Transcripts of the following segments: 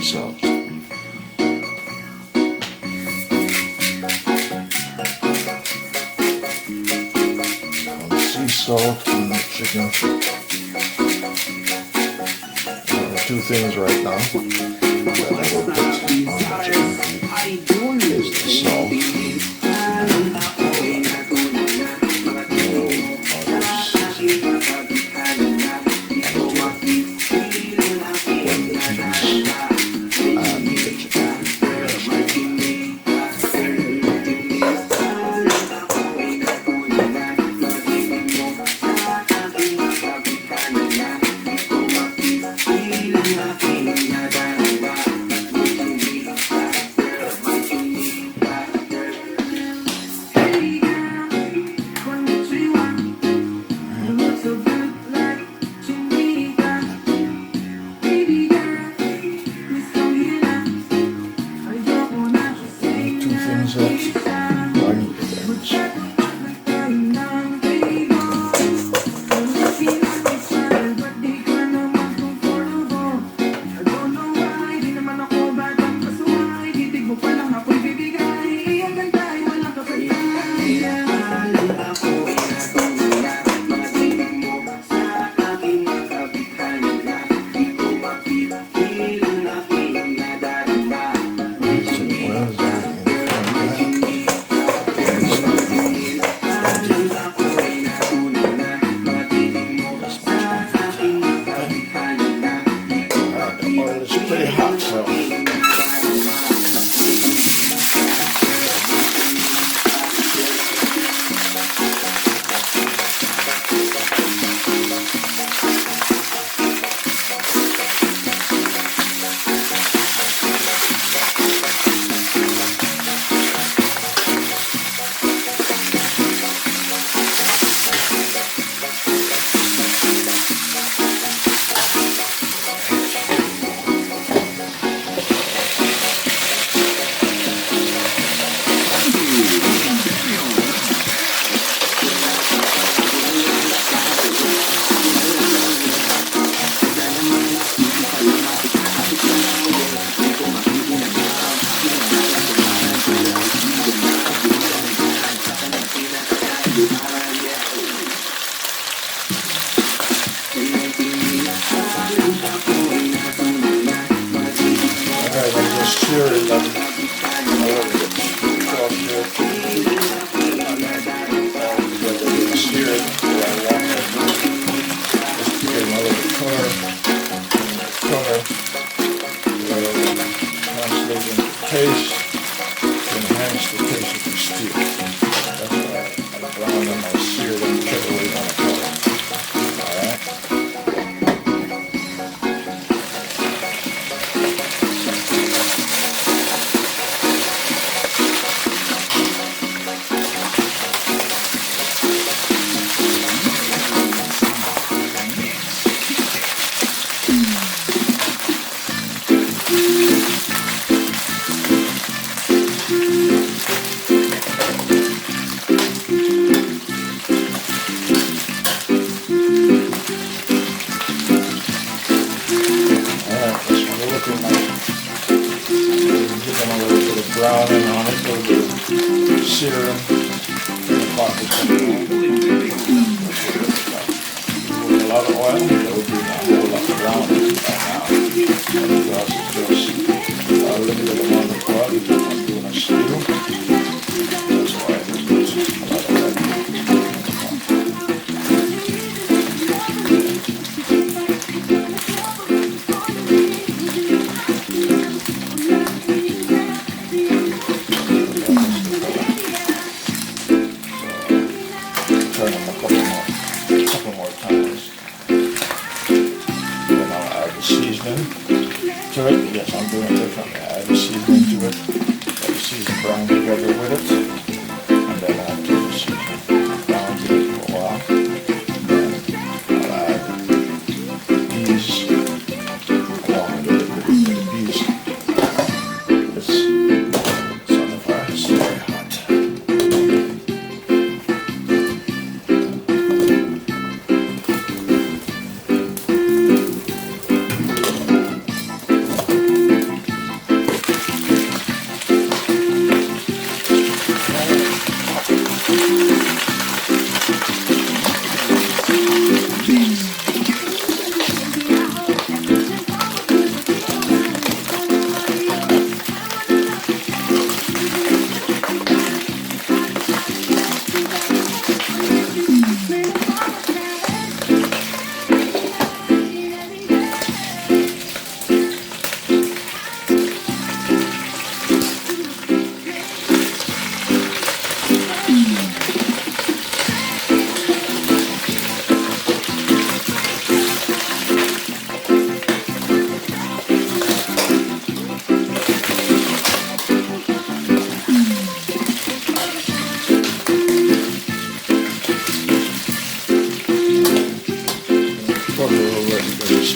sea salt. Sea salt and the chicken. Two things right now that I will put on the chicken is the salt.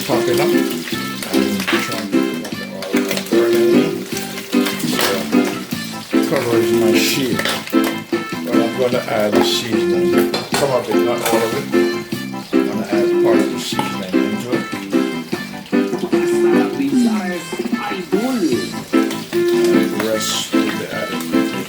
Popping up and trying to get all that burning. So covers my sheet, but I'm going to add the seasoning. Some of it, not all of it. I'm going to add part of the seasoning into it. And the rest will be added later on.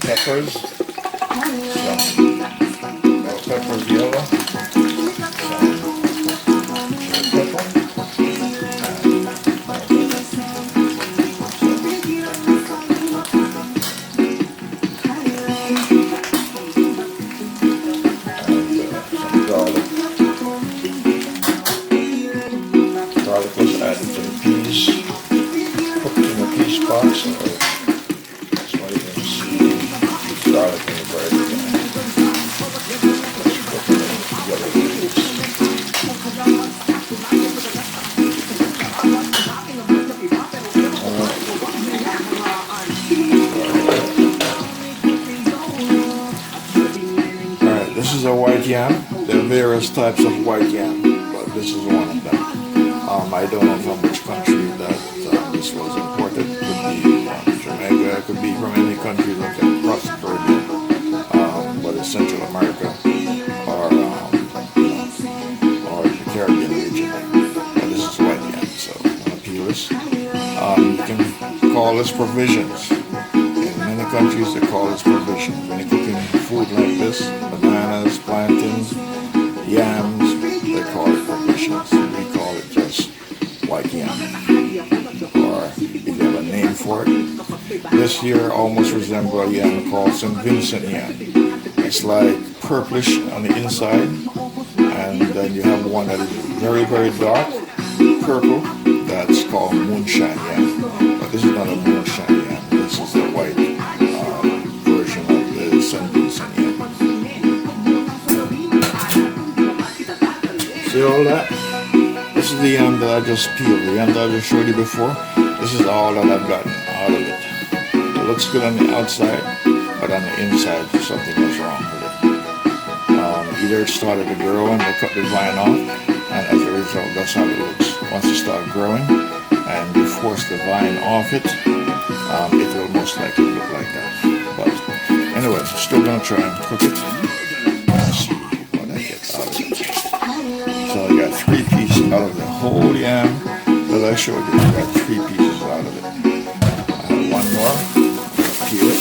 Peppers, some bell peppers yellow, some pepper, some garlic. Garlic was added to the peas, cooked in the peas pot, so that's why you can see garlic in the very beginning. Let's cook the yellow peas. Alright, this is a white yam. There are various types of white yam, but this is one of them. I don't know from which country that this was imported. It could be from Jamaica, it could be from any country like across the Caribbean, but it's Central America or the Caribbean region. But this is white yam, so I'm going to peel this. You can call this provisions. In many countries they call this provisions. When you're cooking food like this, bananas, plantains, yams, they call it provisions. We call it just white yam, or if you have a name for it. This here almost resembles a yam called St. Vincent yam. It's like purplish on the inside, and then you have one that is very, very dark purple. That's called moonshine yam. But this is not a moonshine yam. This is the white version of the St. Vincent yam. See all that? This is the yam that I just peeled. The yam that I just showed you before. This is all that I've gotten out of it. It looks good on the outside, but on the inside, something was wrong with it. Either it started to grow and they cut the vine off, and as a result, that's how it looks. Once it starts growing and you force the vine off it, it will most likely look like that. But anyway, I'm still going to try and cook it and see what I get out of it. So I got 3 pieces out of the whole yam that I showed you. I got 3 pieces out of it. I have one more. Peel it.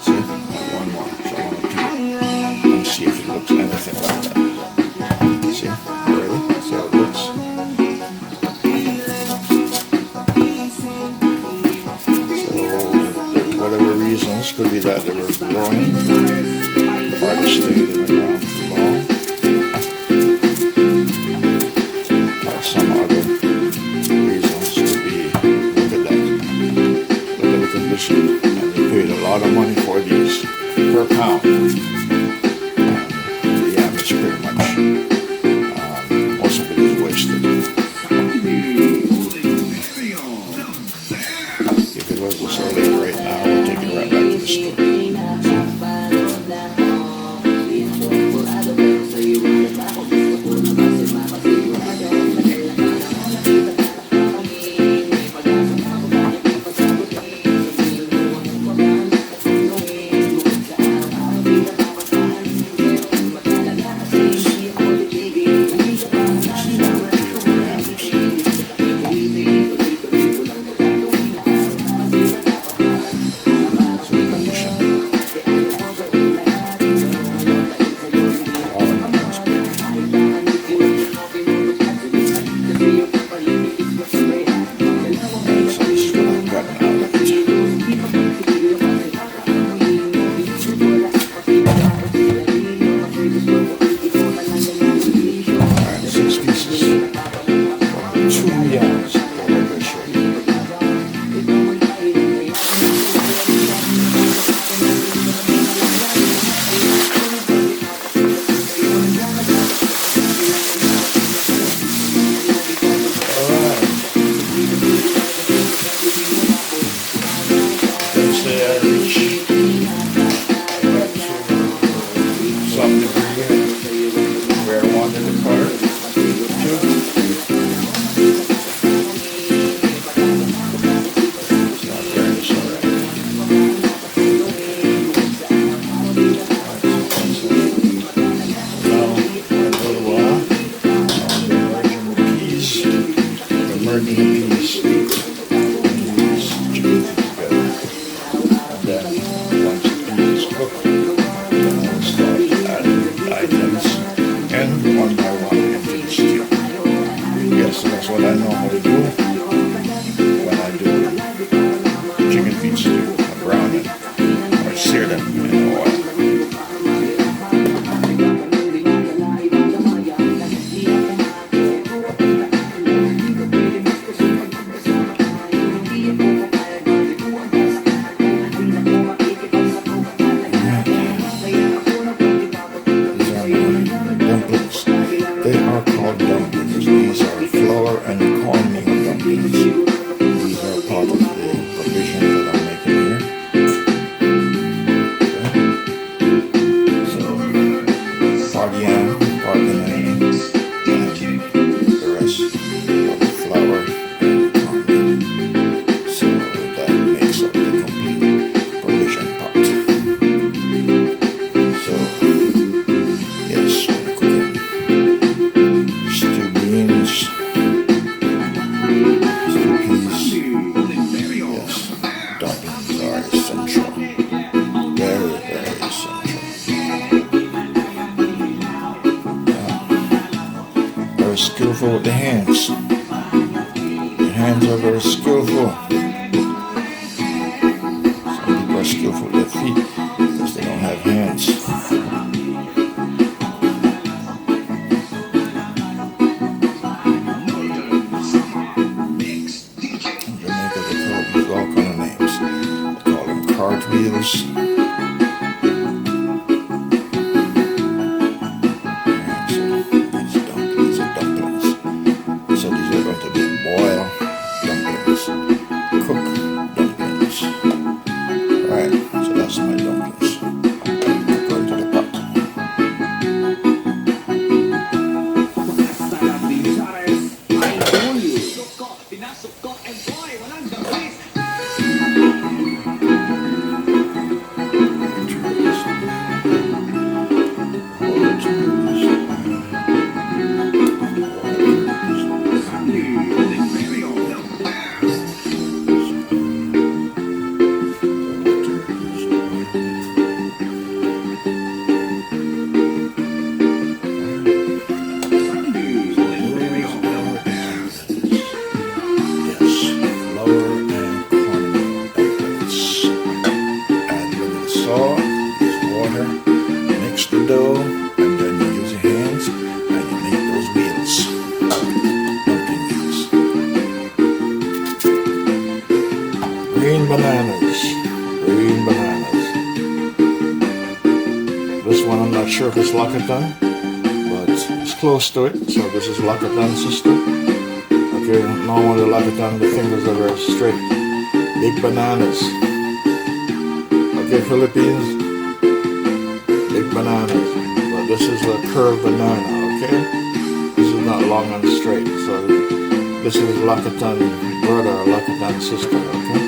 See? I have one more. So I'm going to peel it and see if it looks anything like that. See? Ready? See how it looks? So, whatever reasons, could be that they were growing or they stayed in the ground too long, or some other reasons could be. Look at that. Look at the condition. And you paid a lot of money for these per pound. The yam is pretty much, most of it is wasted. If it was so late right now, I would take it right back to the store. So this is what I've gotten out of it. Alright, 6 pieces. 2 yards. That I'm going to show you. Skillful with the hands. The hands are very skillful. Some people are skillful with their feet because they don't have hands. In Jamaica they call these all kind of names. They call them cartwheels. Green bananas. This one I'm not sure if it's Lakatan, but it's close to it. So this is Lakatan system. Okay, normally Lakatan, the fingers are very straight. Big bananas. Okay, Philippines, big bananas. But this is a curved banana, okay? This is not long and straight. So this is Lakatan brother or Lakatan sister, okay?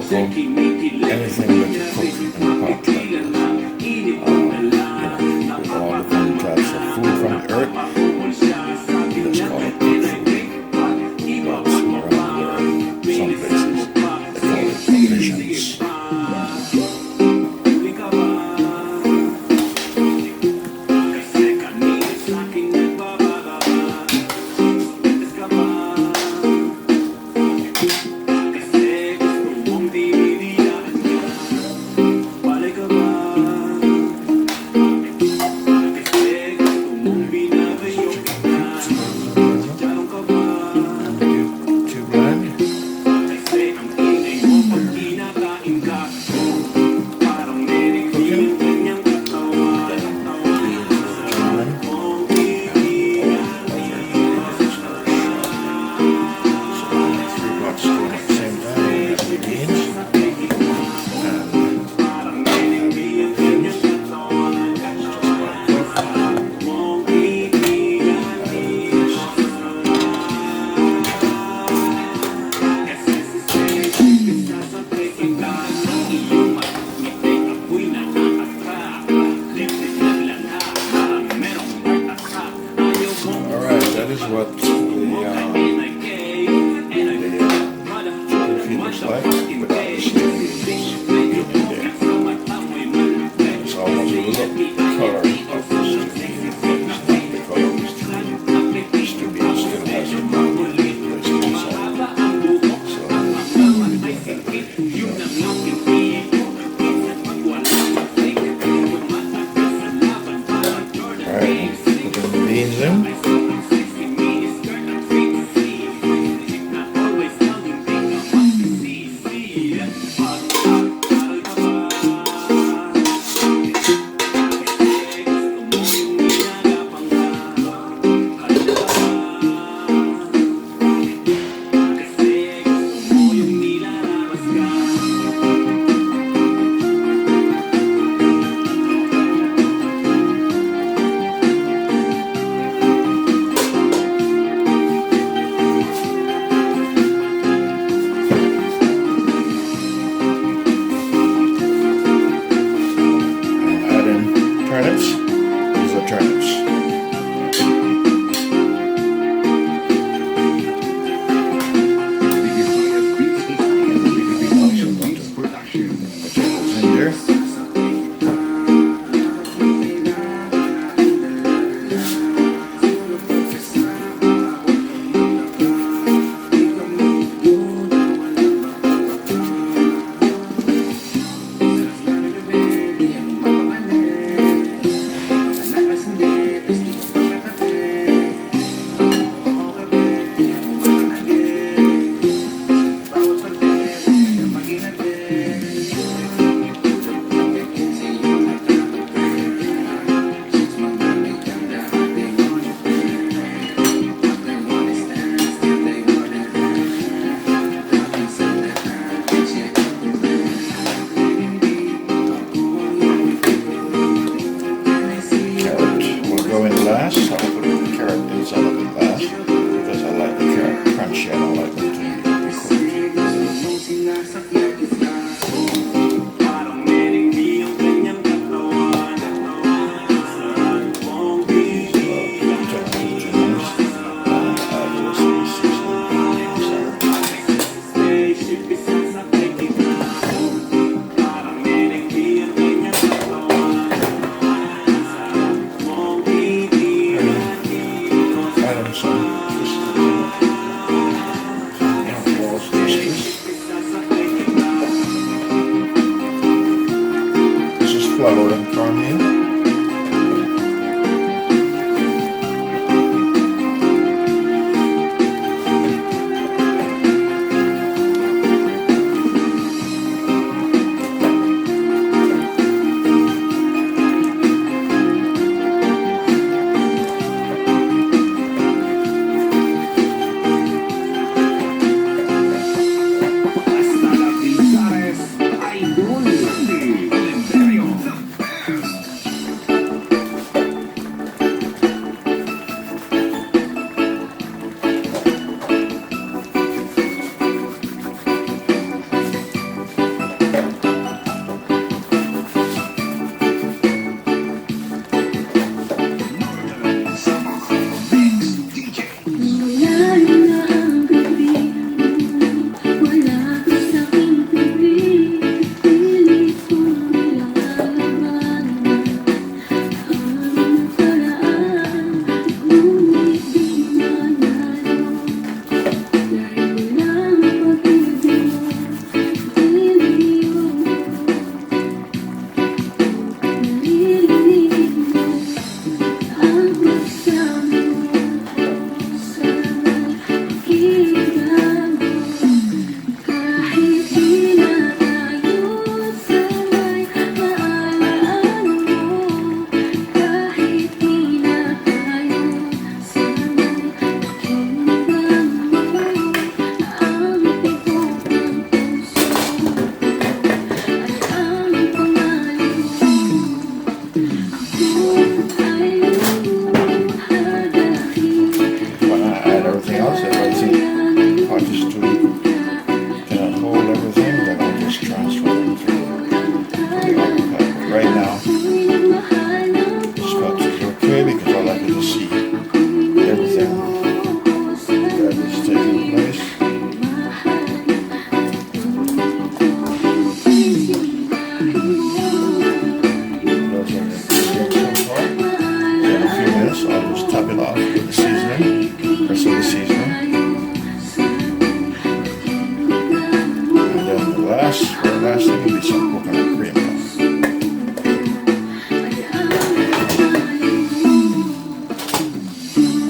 cocoa, anything that you cook in a pot like this. With all different types of food from the earth, let's call it good food. But around there, some places, they call it provisions. last thing will be some coconut cream.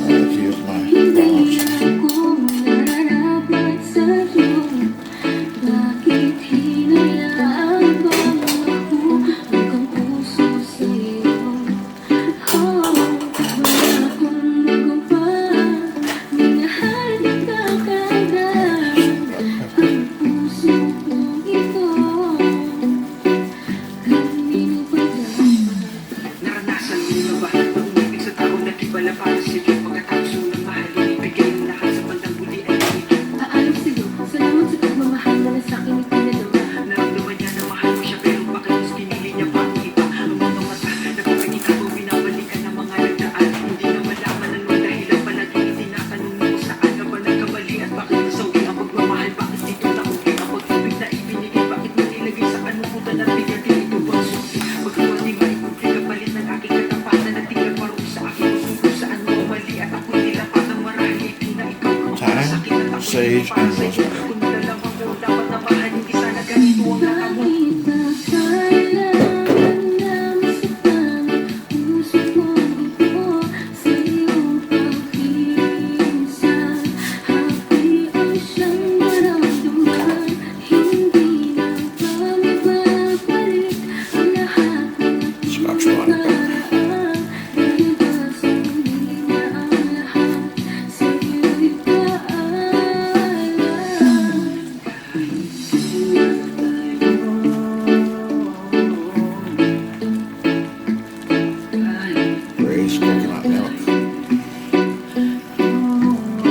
Let's use my balance. Sage and rosemary. Scotch bonnet.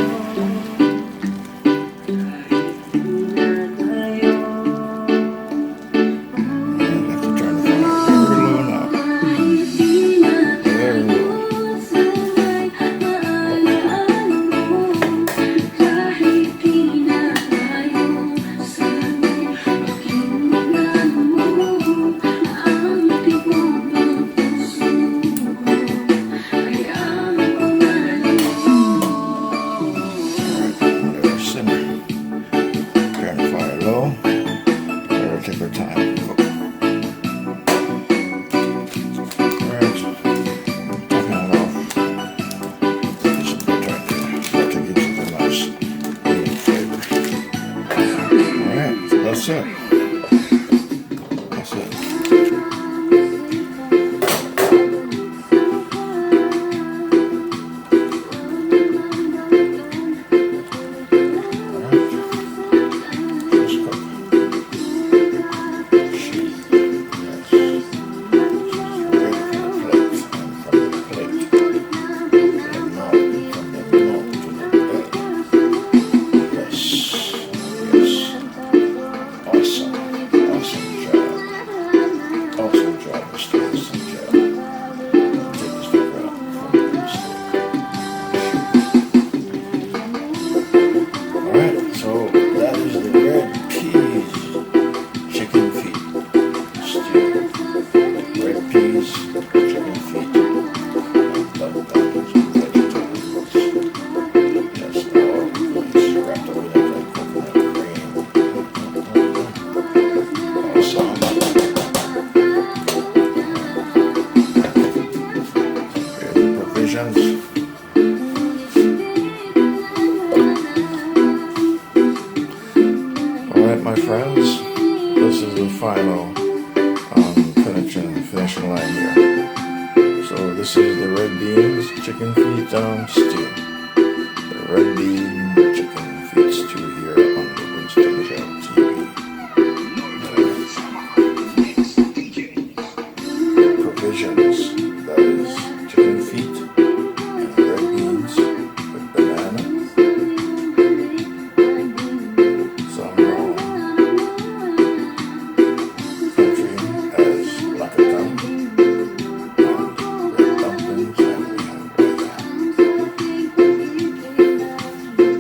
Coconut milk. That's it. That's it. Alright, my friends, this is the final finishing line here. So this is the red beans chicken feet stew. The red bean chicken feet stew here on the Winston GeL TV. Provisions, that is chicken feet and red beans with banana, some country as lacatang, and red dumplings, and we have white ham.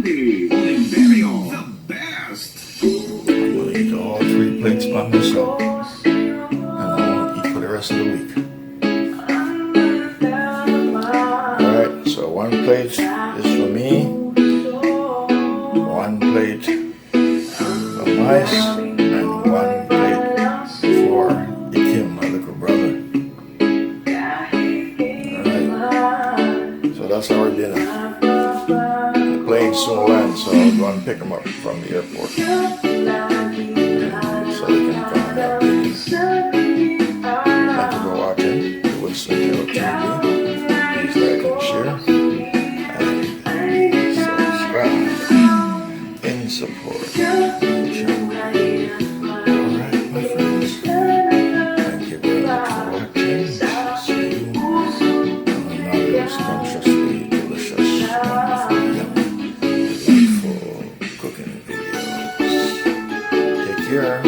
Sunday, Oliverio, the best. I'm gonna eat all 3 plates by myself, and I won't eat for the rest of the week. Alright, so 1 plate is for me, 1 plate of mice, and 1 plate for Ikim, my little brother. Alright, so that's our dinner. The plane soon lands, so I'll go and pick them up from the airport. So they can come and have dinner. Thank you for watching the Winston GeL TV. Please like and share, and subscribe in support. Alright, my friends. Thank you very much for watching. See you on another scrumptiously delicious, wonderful, yummy, delightful cooking videos. Take care.